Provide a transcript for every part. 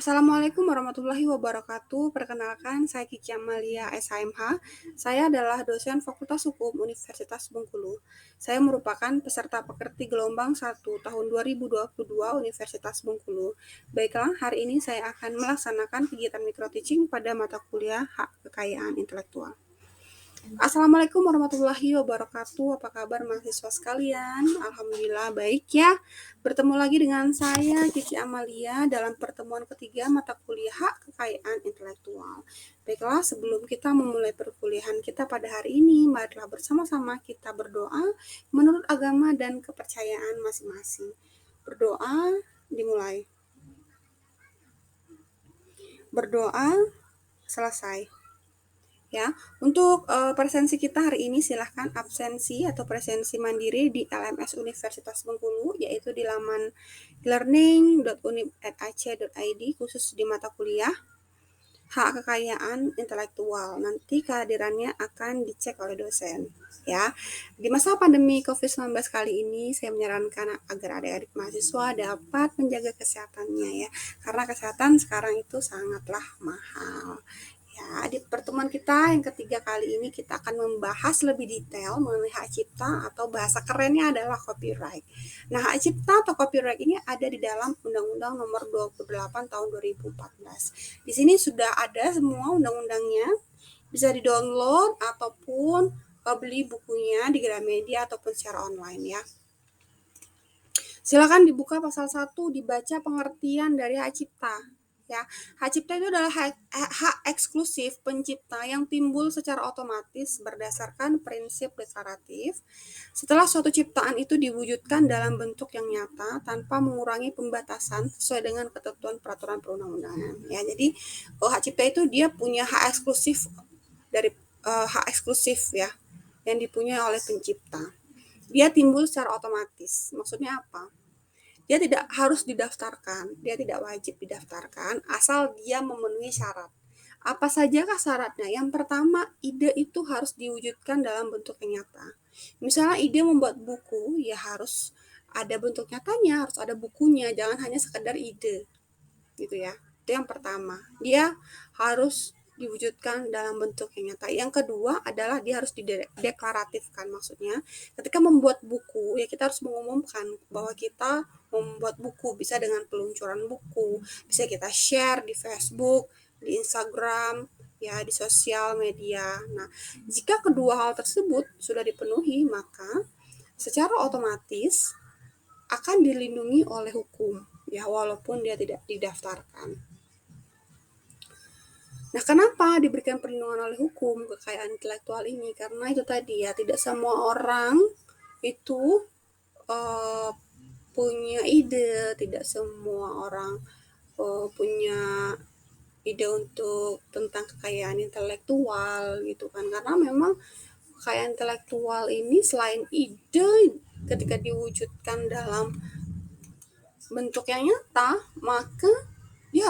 Assalamualaikum warahmatullahi wabarakatuh. Perkenalkan, saya Kiki Amalia SHMH. Saya adalah dosen Fakultas Hukum Universitas Bengkulu. Saya merupakan peserta pekerti gelombang 1 tahun 2022 Universitas Bengkulu. Baiklah, hari ini saya akan melaksanakan kegiatan micro teaching pada mata kuliah Hak Kekayaan Intelektual. Assalamualaikum warahmatullahi wabarakatuh. Apa kabar mahasiswa sekalian? Alhamdulillah baik ya. Bertemu lagi dengan saya Kiki Amalia dalam pertemuan ketiga mata kuliah Hak Kekayaan Intelektual. Baiklah, sebelum kita memulai perkuliahan kita pada hari ini, marilah bersama-sama kita berdoa menurut agama dan kepercayaan masing-masing. Berdoa dimulai. Berdoa selesai. Ya, untuk presensi kita hari ini silahkan absensi atau presensi mandiri di LMS Universitas Bengkulu, yaitu di laman learning.unip.ac.id khusus di mata kuliah Hak Kekayaan Intelektual. Nanti kehadirannya akan dicek oleh dosen. Ya, di masa pandemi COVID-19 kali ini, saya menyarankan agar adik-adik mahasiswa dapat menjaga kesehatannya ya, karena kesehatan sekarang itu sangatlah mahal. Ya, di pertemuan kita yang ketiga kali ini kita akan membahas lebih detail mengenai hak cipta atau bahasa kerennya adalah copyright. Nah, hak cipta atau copyright ini ada di dalam Undang-Undang Nomor 28 Tahun 2014. Di sini sudah ada semua undang-undangnya, bisa di-download ataupun beli bukunya di Gramedia ataupun secara online ya. Silakan dibuka pasal 1, dibaca pengertian dari hak cipta. Ya, hak cipta itu adalah hak eksklusif pencipta yang timbul secara otomatis berdasarkan prinsip deklaratif setelah suatu ciptaan itu diwujudkan dalam bentuk yang nyata tanpa mengurangi pembatasan sesuai dengan ketentuan peraturan perundang-undangan. Ya, jadi hak cipta itu dia punya hak eksklusif dari hak eksklusif ya yang dipunyai oleh pencipta. Dia timbul secara otomatis. Maksudnya apa? Dia tidak harus didaftarkan, dia tidak wajib didaftarkan, asal dia memenuhi syarat. Apa sajakah syaratnya? Yang pertama, ide itu harus diwujudkan dalam bentuk yang nyata. Misalnya ide membuat buku, ya harus ada bentuk nyatanya, harus ada bukunya, jangan hanya sekedar ide. Gitu ya. Itu yang pertama. Dia harus diwujudkan dalam bentuk yang nyata. Yang kedua adalah dia harus dideklaratifkan. Maksudnya, ketika membuat buku, ya kita harus mengumumkan bahwa kita membuat buku, bisa dengan peluncuran buku, bisa kita share di Facebook, di Instagram, ya di sosial media. Nah, jika kedua hal tersebut sudah dipenuhi, maka secara otomatis akan dilindungi oleh hukum, ya walaupun dia tidak didaftarkan. Nah, kenapa diberikan perlindungan oleh hukum kekayaan intelektual ini? Karena itu tadi ya, tidak semua orang itu punya ide, tidak semua orang punya ide untuk tentang kekayaan intelektual gitu kan. Karena memang kekayaan intelektual ini selain ide ketika diwujudkan dalam bentuk yang nyata, maka dia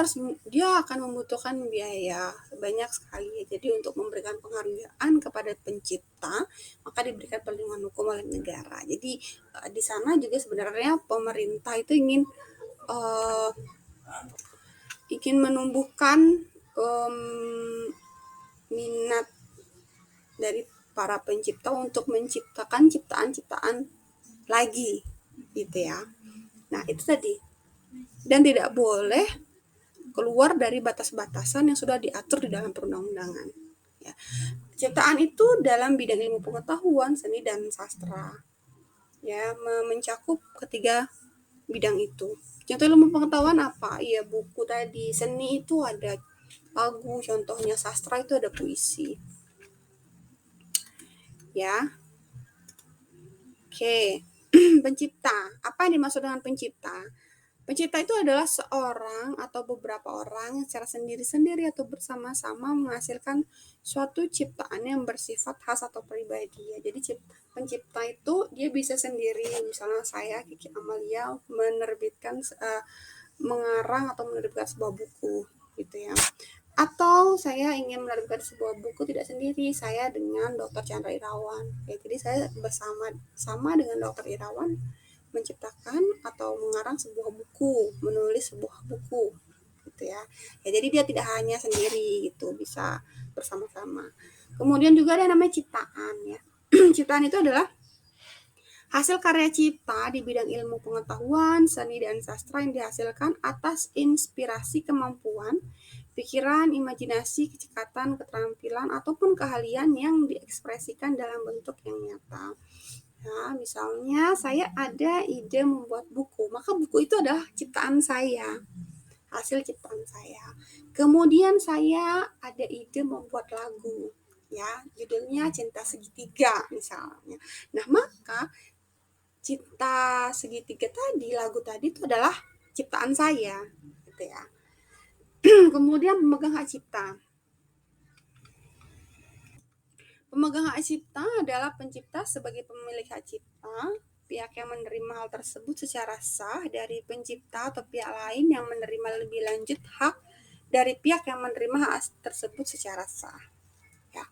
akan membutuhkan biaya banyak sekali. Jadi untuk memberikan penghargaan kepada pencipta, maka diberikan perlindungan hukum oleh negara. Jadi di sana juga sebenarnya pemerintah itu uh, ingin menumbuhkan minat dari para pencipta untuk menciptakan ciptaan-ciptaan lagi, gitu ya. Nah itu tadi. Dan tidak boleh keluar dari batas-batasan yang sudah diatur di dalam perundang-undangan. Ya. Ciptaan itu dalam bidang ilmu pengetahuan, seni, dan sastra. Ya, mencakup ketiga bidang itu. Contoh ilmu pengetahuan apa? Ya, buku tadi. Seni itu ada lagu, contohnya sastra itu ada puisi. Ya. Oke. Pencipta. Apa yang dimaksud dengan pencipta? Pencipta itu adalah seorang atau beberapa orang yang secara sendiri-sendiri atau bersama-sama menghasilkan suatu ciptaan yang bersifat khas atau pribadi. Ya. Jadi pencipta itu dia bisa sendiri. Misalnya saya Kiki Amalia menerbitkan mengarang atau menerbitkan sebuah buku gitu ya. Atau saya ingin menerbitkan sebuah buku tidak sendiri, saya dengan Dr. Chandra Irawan. Ya, jadi saya bersama dengan Dr. Irawan menciptakan atau mengarang sebuah buku, menulis sebuah buku, gitu gitu ya. Ya jadi dia tidak hanya sendiri gitu, bisa bersama-sama. Kemudian juga ada yang namanya ciptaan ya. Ciptaan itu adalah hasil karya cipta di bidang ilmu pengetahuan, seni, dan sastra yang dihasilkan atas inspirasi kemampuan, pikiran, imajinasi, kecekatan, keterampilan, ataupun keahlian yang diekspresikan dalam bentuk yang nyata. Nah, misalnya saya ada ide membuat buku, maka buku itu adalah ciptaan saya, hasil ciptaan saya. Kemudian saya ada ide membuat lagu, ya, judulnya Cinta Segitiga misalnya. Nah, maka Cinta Segitiga tadi, lagu tadi itu adalah ciptaan saya, gitu ya. Kemudian pemegang hak cipta. Pemegang hak cipta adalah pencipta sebagai pemilik hak cipta, pihak yang menerima hal tersebut secara sah dari pencipta atau pihak lain yang menerima lebih lanjut hak dari pihak yang menerima hak tersebut secara sah. Ya.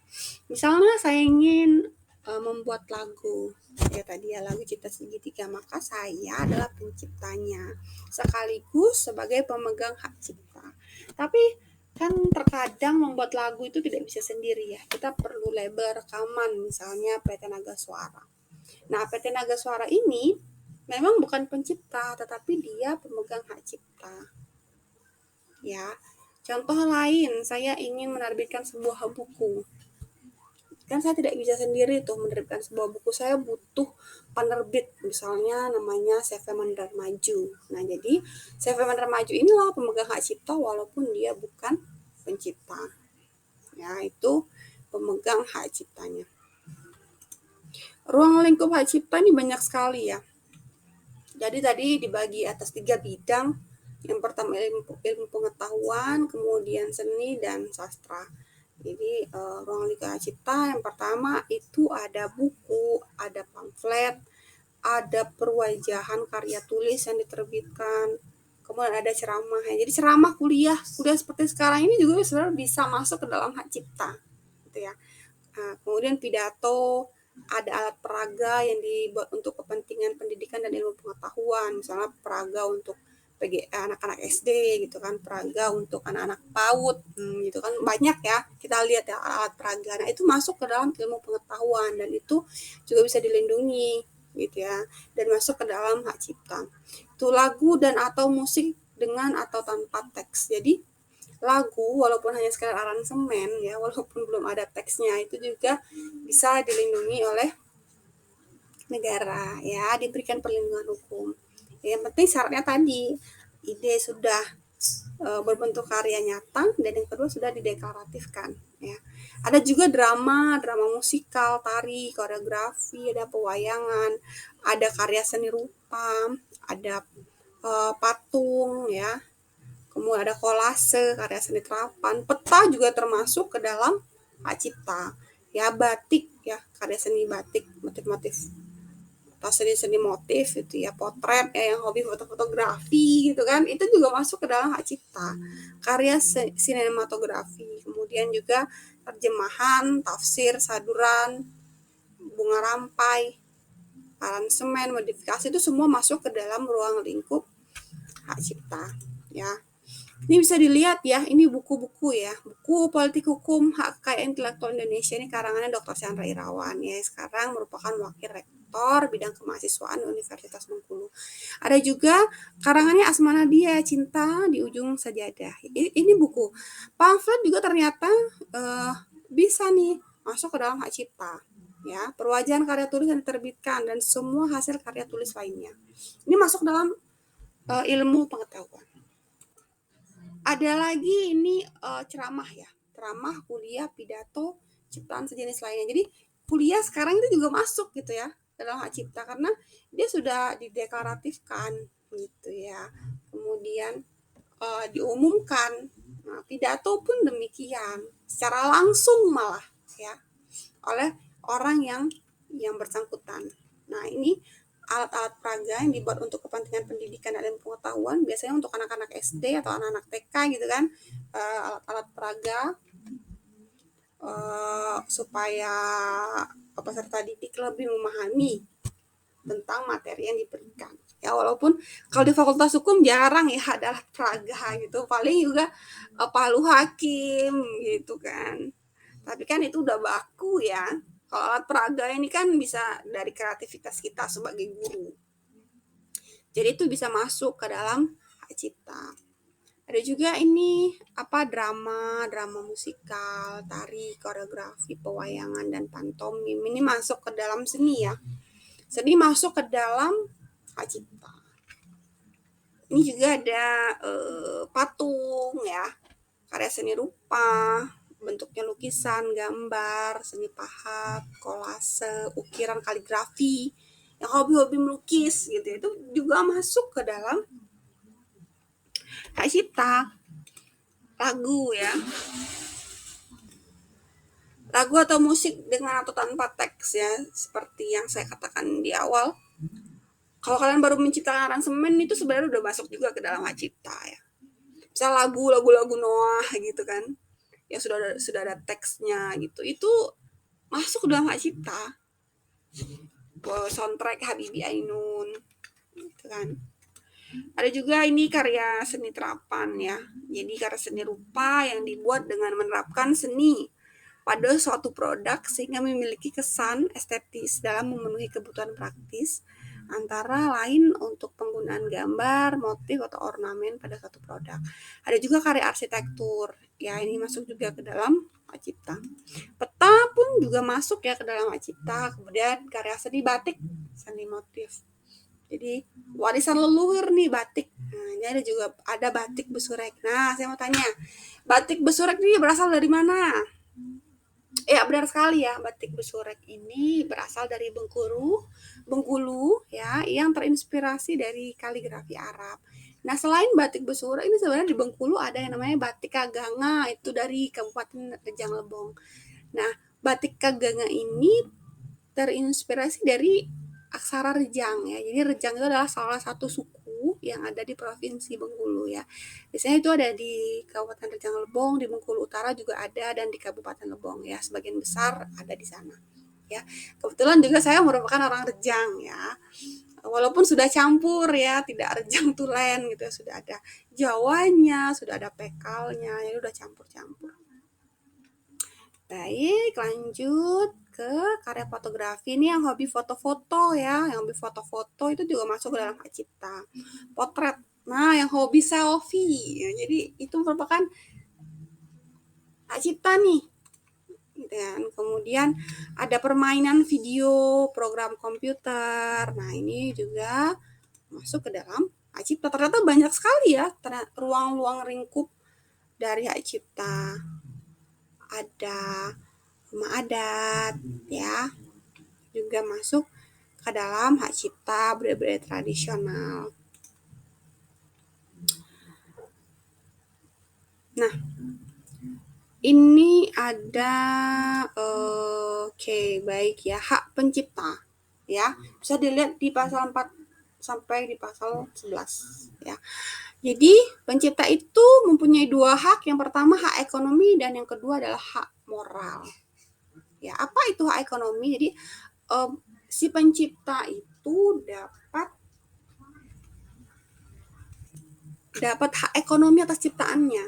Misalnya saya ingin membuat lagu, ya tadi ya lagu Cinta Segitiga, maka saya adalah penciptanya sekaligus sebagai pemegang hak cipta. Tapi kan terkadang membuat lagu itu tidak bisa sendiri ya, kita perlu label rekaman, misalnya PT Naga Suara. Nah, PT Naga Suara ini memang bukan pencipta, tetapi dia pemegang hak cipta. Ya, contoh lain, saya ingin menerbitkan sebuah buku. Kan saya tidak bisa sendiri tuh menerbitkan sebuah buku, saya butuh penerbit, misalnya namanya CV Mandar Maju. Nah, jadi CV Mandar Maju inilah pemegang hak cipta walaupun dia bukan pencipta. Ya, itu pemegang hak ciptanya. Ruang lingkup hak cipta ini banyak sekali ya. Jadi tadi dibagi atas 3 bidang. Yang pertama ilmu pengetahuan, kemudian seni, dan sastra. Jadi ruang lingkup hak cipta yang pertama itu ada buku, ada pamflet, ada perwajahan karya tulis yang diterbitkan, kemudian ada ceramah. Jadi ceramah kuliah seperti sekarang ini juga sebenarnya bisa masuk ke dalam hak cipta, gitu ya. Kemudian pidato, ada alat peraga yang dibuat untuk kepentingan pendidikan dan ilmu pengetahuan, misalnya peraga untuk anak-anak SD gitu kan, peraga untuk anak-anak PAUD, gitu kan banyak ya, kita lihat ya alat peraga. Nah, itu masuk ke dalam ilmu pengetahuan dan itu juga bisa dilindungi gitu ya, dan masuk ke dalam hak cipta. Itu lagu dan atau musik dengan atau tanpa teks. Jadi lagu walaupun hanya sekadar aransemen ya, walaupun belum ada teksnya, itu juga bisa dilindungi oleh negara ya, diberikan perlindungan hukum. Yang penting syaratnya tadi ide sudah berbentuk karya nyata, dan yang kedua sudah dideklaratifkan ya. Ada juga drama musikal, tari, koreografi, ada pewayangan, ada karya seni rupa, ada patung ya. Kemudian ada kolase, karya seni terapan, peta juga termasuk ke dalam hak cipta. Ya, batik ya, karya seni batik, motif-motif atau seni-seni motif itu ya, potret ya, yang hobi fotografi gitu kan, itu juga masuk ke dalam hak cipta. Karya sinematografi, kemudian juga terjemahan, tafsir, saduran, bunga rampai, aransemen, modifikasi, itu semua masuk ke dalam ruang lingkup hak cipta ya. Ini bisa dilihat ya, ini buku-buku ya, buku politik hukum hak kekayaan intelektual Indonesia, ini karangannya Dr. Chandra Irawan ya, sekarang merupakan wakil rektor bidang kemahasiswaan Universitas Bengkulu. Ada juga karangannya Asma Nadia, Cinta di Ujung Sajadah. Ini buku. Pamflet juga ternyata bisa nih masuk ke dalam hak cipta ya, perwajahan karya tulis yang diterbitkan dan semua hasil karya tulis lainnya. Ini masuk dalam ilmu pengetahuan. Ada lagi ini ceramah ya, ceramah, kuliah, pidato, ciptaan sejenis lainnya. Jadi kuliah sekarang itu juga masuk gitu ya dalam hak cipta karena dia sudah dideklaratifkan gitu ya. Kemudian diumumkan. Nah, pidato pun demikian, secara langsung malah ya oleh orang yang bersangkutan. Nah, ini alat-alat peraga yang dibuat untuk kepentingan pendidikan dan pengetahuan, biasanya untuk anak-anak SD atau anak-anak TK gitu kan, alat-alat peraga supaya peserta didik lebih memahami tentang materi yang diberikan. Ya walaupun kalau di Fakultas Hukum jarang ya ada praga gitu, paling juga palu hakim gitu kan. Tapi kan itu udah baku ya. Kalau alat peraga ini kan bisa dari kreativitas kita sebagai guru. Jadi itu bisa masuk ke dalam hak cipta. Ada juga ini drama musikal, tari, koreografi, pewayangan dan pantomim. Ini masuk ke dalam seni ya. Seni masuk ke dalam hak cipta. Ini juga ada patung ya, karya seni rupa, bentuknya lukisan, gambar, seni pahat, kolase, ukiran, kaligrafi, yang hobi-hobi melukis gitu, itu juga masuk ke dalam hak cipta. Lagu ya, lagu atau musik dengan atau tanpa teks ya, seperti yang saya katakan di awal. Kalau kalian baru menciptakan aransemen itu sebenarnya udah masuk juga ke dalam hak cipta ya. Misal lagu-lagu Noah gitu kan, yang sudah ada teksnya gitu, itu masuk ke dalam hak cipta. Soundtrack Habibie Ainun gitu kan. Ada juga ini karya seni terapan ya. Jadi karya seni rupa yang dibuat dengan menerapkan seni pada suatu produk sehingga memiliki kesan estetis dalam memenuhi kebutuhan praktis, antara lain untuk penggunaan gambar, motif, atau ornamen pada suatu produk. Ada juga karya arsitektur, ya ini masuk juga ke dalam hak cipta. Peta pun juga masuk ya ke dalam hak cipta. Kemudian karya seni batik, seni motif. Jadi warisan leluhur nih batik. Nah, ini ada batik Besurek. Nah, saya mau tanya, batik Besurek ini berasal dari mana? Ya benar sekali ya, batik Besurek ini berasal dari Bengkulu ya, yang terinspirasi dari kaligrafi Arab. Nah, selain batik Besurek ini sebenarnya di Bengkulu ada yang namanya batik Kaganga, itu dari Kabupaten Rejang Lebong. Nah, batik Kaganga ini terinspirasi dari aksara Rejang ya. Jadi Rejang itu adalah salah satu suku yang ada di Provinsi Bengkulu ya. Biasanya itu ada di Kabupaten Rejang Lebong, di Bengkulu Utara juga ada, dan di Kabupaten Lebong ya. Sebagian besar ada di sana. Ya, kebetulan juga saya merupakan orang Rejang ya. Walaupun sudah campur ya, tidak Rejang Tulen gitu, sudah ada Jawanya, sudah ada Pekalnya, ya udah campur-campur. Baik, lanjut ke karya fotografi. Ini yang hobi foto-foto ya, yang hobi foto-foto itu juga masuk ke dalam hak cipta. Potret, nah yang hobi selfie, ya, jadi itu merupakan hak cipta nih. Dan kemudian ada permainan video, program komputer. Nah ini juga masuk ke dalam hak cipta. Ternyata banyak sekali ya ruang-ruang lingkup dari hak cipta. Ada rumah adat ya, juga masuk ke dalam hak cipta budaya-budaya tradisional. Nah, ini ada baik ya, hak pencipta ya. Bisa dilihat di pasal 4 sampai di pasal 11 ya. Jadi, pencipta itu mempunyai dua hak. Yang pertama hak ekonomi dan yang kedua adalah hak moral. Ya, apa itu hak ekonomi? Jadi si pencipta itu dapat hak ekonomi atas ciptaannya,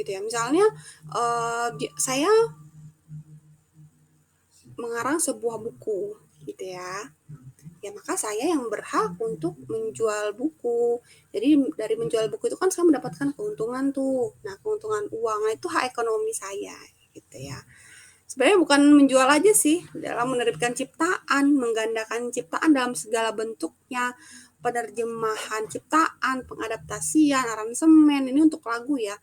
gitu ya. Misalnya saya mengarang sebuah buku, gitu ya. Ya maka saya yang berhak untuk menjual buku. Jadi dari menjual buku itu kan saya mendapatkan keuntungan tuh. Nah, keuntungan uang itu hak ekonomi saya, gitu ya. Sebenarnya bukan menjual aja sih, dalam menerbitkan ciptaan, menggandakan ciptaan dalam segala bentuknya, penerjemahan ciptaan, pengadaptasian, aransemen, ini untuk lagu ya,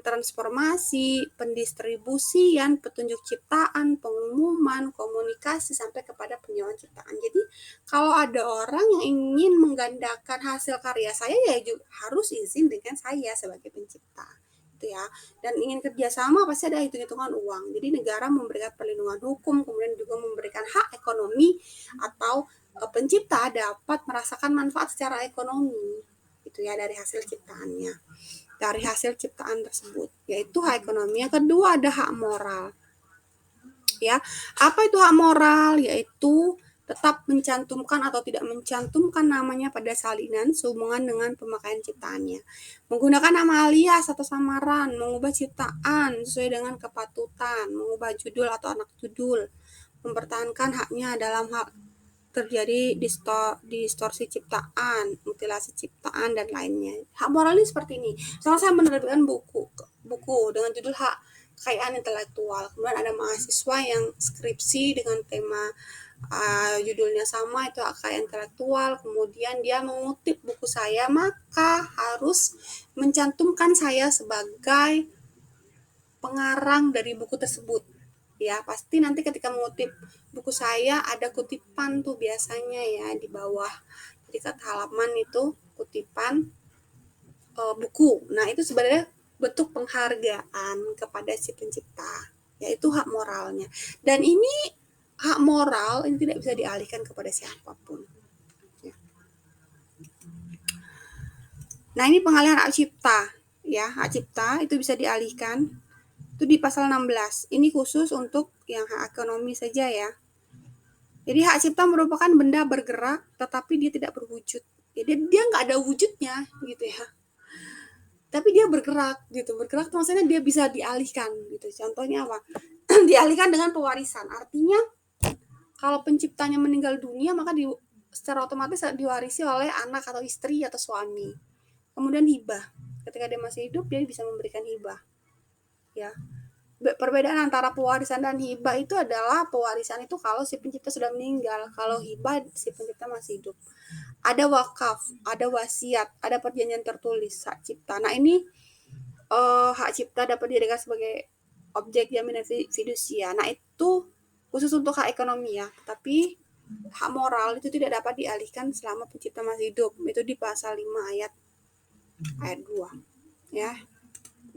transformasi, pendistribusian, petunjuk ciptaan, pengumuman, komunikasi, sampai kepada penyewaan ciptaan. Jadi kalau ada orang yang ingin menggandakan hasil karya saya, ya juga harus izin dengan saya sebagai pencipta. Ya, dan ingin kerjasama pasti ada hitung-hitungan uang. Jadi negara memberikan perlindungan hukum, kemudian juga memberikan hak ekonomi, atau pencipta dapat merasakan manfaat secara ekonomi gitu ya dari hasil ciptaannya, dari hasil ciptaan tersebut, yaitu hak ekonomi. Yang kedua ada hak moral. Ya, apa itu hak moral? Yaitu tetap mencantumkan atau tidak mencantumkan namanya pada salinan sehubungan dengan pemakaian ciptaannya, menggunakan nama alias atau samaran, mengubah ciptaan sesuai dengan kepatutan, mengubah judul atau anak judul, mempertahankan haknya dalam hal terjadi distorsi ciptaan, mutilasi ciptaan, dan lainnya. Hak moral ini seperti ini. Misalnya saya menerbitkan buku dengan judul hak kekayaan intelektual. Kemudian ada mahasiswa yang skripsi dengan tema judulnya sama, itu hak kekayaan intelektual. Kemudian dia mengutip buku saya, maka harus mencantumkan saya sebagai pengarang dari buku tersebut. Ya, pasti nanti ketika mengutip buku saya ada kutipan tuh biasanya ya di bawah. Di kata halaman itu kutipan buku. Nah, itu sebenarnya bentuk penghargaan kepada si pencipta, yaitu hak moralnya. Dan ini hak moral ini tidak bisa dialihkan kepada siapapun. Ya. Nah, ini pengalihan hak cipta. Ya, hak cipta itu bisa dialihkan itu di pasal 16. Ini khusus untuk yang hak ekonomi saja ya. Jadi hak cipta merupakan benda bergerak tetapi dia tidak berwujud. Jadi dia nggak ada wujudnya gitu ya. Tapi dia bergerak gitu. Bergerak maksudnya dia bisa dialihkan gitu. Contohnya apa? Dialihkan dengan pewarisan. Artinya kalau penciptanya meninggal dunia maka secara otomatis diwarisi oleh anak atau istri atau suami. Kemudian hibah. Ketika dia masih hidup dia bisa memberikan hibah. Ya. Perbedaan antara pewarisan dan hibah itu adalah pewarisan itu kalau si pencipta sudah meninggal, kalau hibah si pencipta masih hidup. Ada wakaf, ada wasiat, ada perjanjian tertulis hak cipta. Nah ini hak cipta dapat dijadikan sebagai objek jaminan fidusia. Nah itu khusus untuk hak ekonomi ya, tapi hak moral itu tidak dapat dialihkan selama pencipta masih hidup. Itu di pasal 5 ayat 2 ya,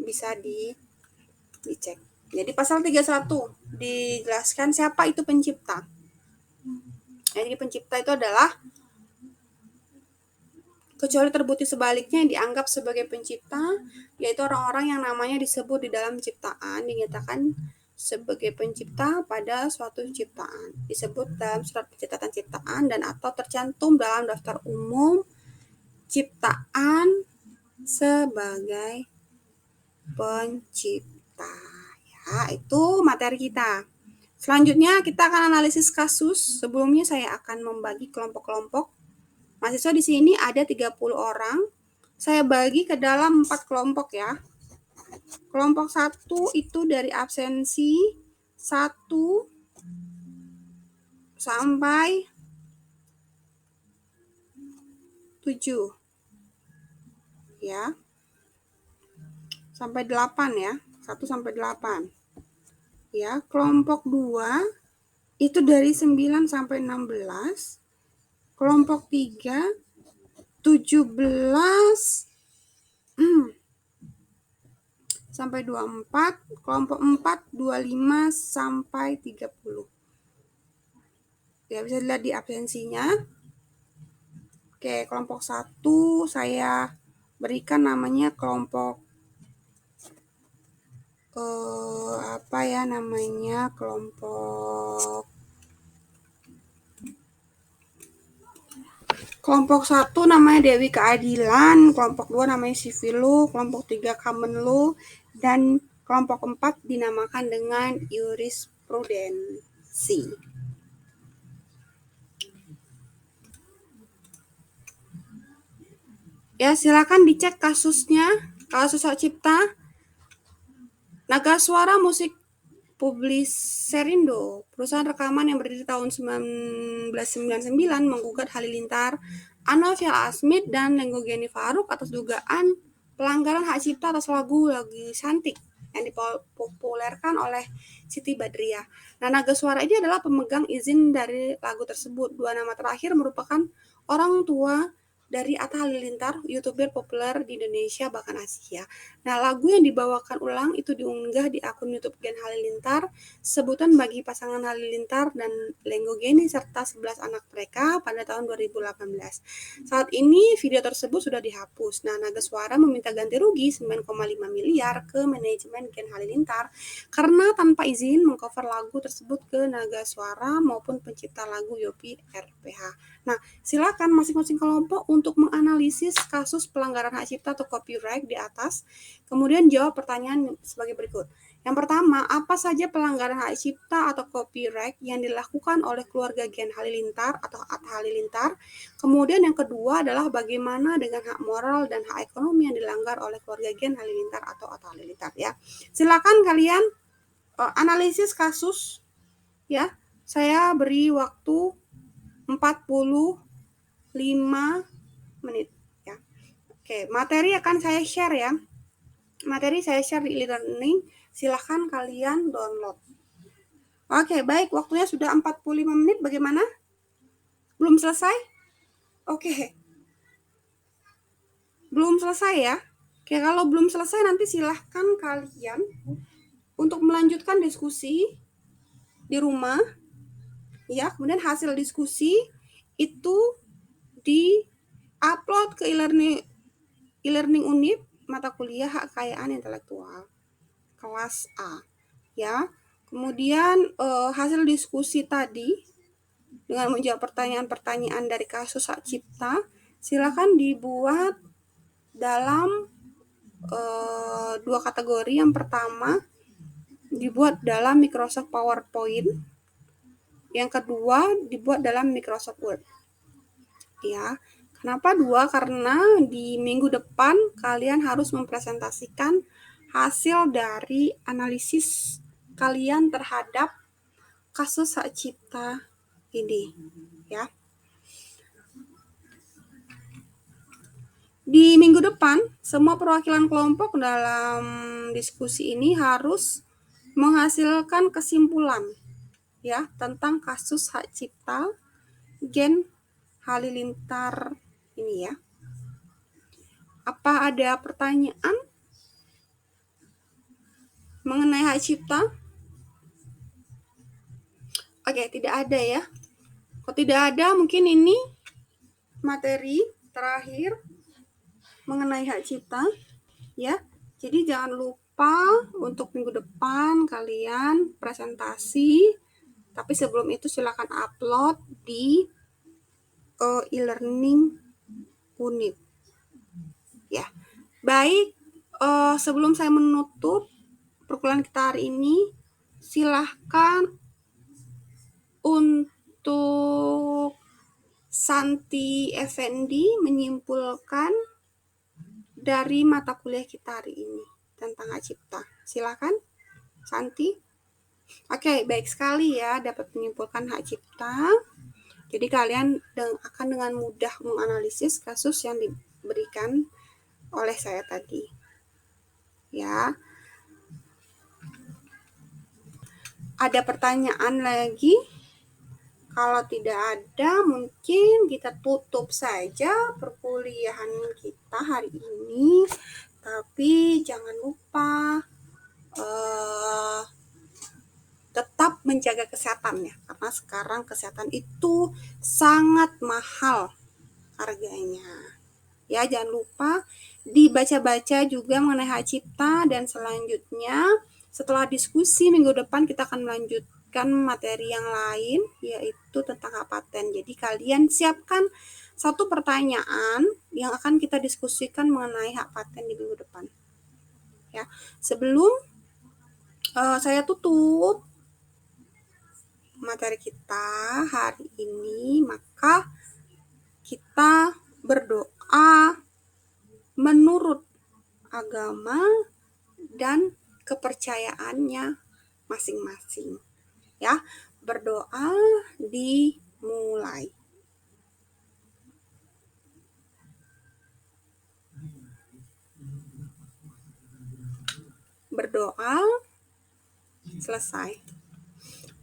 bisa dicek. Jadi pasal 31 dijelaskan siapa itu pencipta. Jadi pencipta itu adalah kecuali terbukti sebaliknya yang dianggap sebagai pencipta, yaitu orang-orang yang namanya disebut di dalam ciptaan dinyatakan sebagai pencipta pada suatu ciptaan, disebut dalam surat pencatatan ciptaan dan atau tercantum dalam daftar umum ciptaan sebagai pencipta. Ya, itu materi kita. Selanjutnya kita akan analisis kasus. Sebelumnya saya akan membagi kelompok-kelompok. Mahasiswa di sini ada 30 orang. Saya bagi ke dalam 4 kelompok ya. Kelompok 1 itu dari absensi 1 sampai 7. Ya. Sampai 8 ya. 1 sampai 8. Ya, kelompok 2 itu dari 9 sampai 16. Kelompok 3 17 sampai 24, kelompok 4 25 sampai 30. Ya, bisa dilihat di absensinya. Oke, kelompok 1 saya berikan namanya kelompok apa ya namanya, kelompok 1 namanya Dewi Keadilan, kelompok 2 namanya Civil Law, kelompok 3 Common Law, dan kelompok 4 dinamakan dengan Jurisprudensi. Ya, silakan dicek kasusnya, kasus hak cipta. Naga Suara Musik Publisherindo, perusahaan rekaman yang berdiri tahun 1999, menggugat Halilintar, Anovia Asmit, dan Lenggo Geni Faruk atas dugaan pelanggaran hak cipta atas lagu Cantik yang dipopulerkan oleh Siti Badriah. Nah, Naga Suara ini adalah pemegang izin dari lagu tersebut. Dua nama terakhir merupakan orang tua dari Atta Halilintar, YouTuber populer di Indonesia bahkan Asia. Nah, lagu yang dibawakan ulang itu diunggah di akun YouTube Gen Halilintar, sebutan bagi pasangan Halilintar dan Lenggo Geni serta 11 anak mereka pada tahun 2018. Saat ini video tersebut sudah dihapus. Nah, Naga Suara meminta ganti rugi 9,5 miliar ke manajemen Gen Halilintar karena tanpa izin mengcover lagu tersebut ke Naga Suara maupun pencipta lagu Yopie RPH. Nah, silakan masing-masing kelompok untuk menganalisis kasus pelanggaran hak cipta atau copyright di atas, kemudian jawab pertanyaan sebagai berikut. Yang pertama, apa saja pelanggaran hak cipta atau copyright yang dilakukan oleh keluarga Gen Halilintar atau Atta Halilintar? Kemudian yang kedua adalah bagaimana dengan hak moral dan hak ekonomi yang dilanggar oleh keluarga Gen Halilintar atau Atta Halilintar ya. Silakan kalian analisis kasus ya. Saya beri waktu 45 menit ya. Oke, materi akan saya share ya. Materi saya share di e-learning, silahkan kalian download. Oke, baik, waktunya sudah 45 menit, bagaimana? Belum selesai? Oke. Belum selesai ya? Oke, kalau belum selesai nanti silahkan kalian untuk melanjutkan diskusi di rumah ya. Kemudian hasil diskusi itu di-upload ke e-learning Unip mata kuliah hak kekayaan intelektual kelas A ya. Kemudian hasil diskusi tadi dengan menjawab pertanyaan-pertanyaan dari kasus hak cipta silakan dibuat dalam dua kategori. Yang pertama dibuat dalam Microsoft PowerPoint, yang kedua dibuat dalam Microsoft Word ya. Kenapa dua? Karena di minggu depan kalian harus mempresentasikan hasil dari analisis kalian terhadap kasus hak cipta ini ya. Di minggu depan semua perwakilan kelompok dalam diskusi ini harus menghasilkan kesimpulan ya tentang kasus hak cipta Gen Halilintar ini ya. Apa ada pertanyaan mengenai hak cipta? Oke, tidak ada ya. Kalau tidak ada, mungkin ini materi terakhir mengenai hak cipta ya. Jadi jangan lupa untuk minggu depan kalian presentasi. Tapi sebelum itu silakan upload di e-learning Unip ya. Baik, sebelum saya menutup perkuliahan kita hari ini, silahkan untuk Santi Effendi menyimpulkan dari mata kuliah kita hari ini tentang hak cipta. Silakan, Santi. Oke, baik sekali ya dapat menyimpulkan hak cipta. Jadi kalian akan dengan mudah menganalisis kasus yang diberikan oleh saya tadi. Ya. Ada pertanyaan lagi? Kalau tidak ada, mungkin kita tutup saja perkuliahan kita hari ini. Tapi jangan lupa tetap menjaga kesehatan ya, karena sekarang kesehatan itu sangat mahal harganya. Ya, jangan lupa dibaca-baca juga mengenai hak cipta, dan selanjutnya setelah diskusi minggu depan kita akan melanjutkan materi yang lain yaitu tentang hak paten. Jadi kalian siapkan satu pertanyaan yang akan kita diskusikan mengenai hak paten di minggu depan. Ya, sebelum saya tutup materi kita hari ini, maka kita berdoa menurut agama dan kepercayaannya masing-masing. Ya, berdoa dimulai. Berdoa selesai.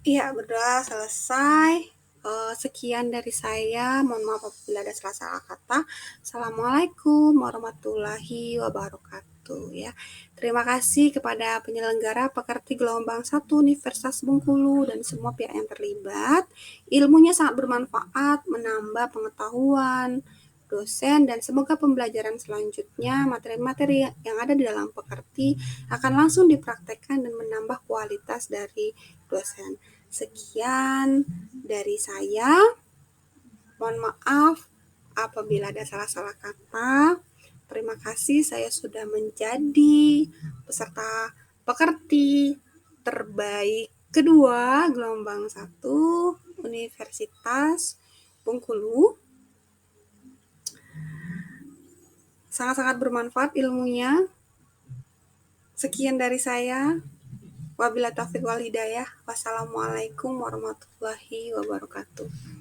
Iya, berdoa selesai. Sekian dari saya, mohon maaf apabila ada salah-salah kata. Assalamualaikum warahmatullahi wabarakatuh ya. Terima kasih kepada penyelenggara pekerti gelombang 1 Universitas Bengkulu dan semua pihak yang terlibat. Ilmunya sangat bermanfaat, menambah pengetahuan dosen, dan semoga pembelajaran selanjutnya materi-materi yang ada di dalam pekerti akan langsung dipraktekkan dan menambah kualitas dari dosen. Sekian dari saya. Mohon maaf apabila ada salah-salah kata. Terima kasih, saya sudah menjadi peserta pekerti terbaik kedua gelombang 1 Universitas Bengkulu. Sangat-sangat bermanfaat ilmunya. Sekian dari saya. Wabillahi taufiq wal hidayah. Wassalamualaikum warahmatullahi wabarakatuh.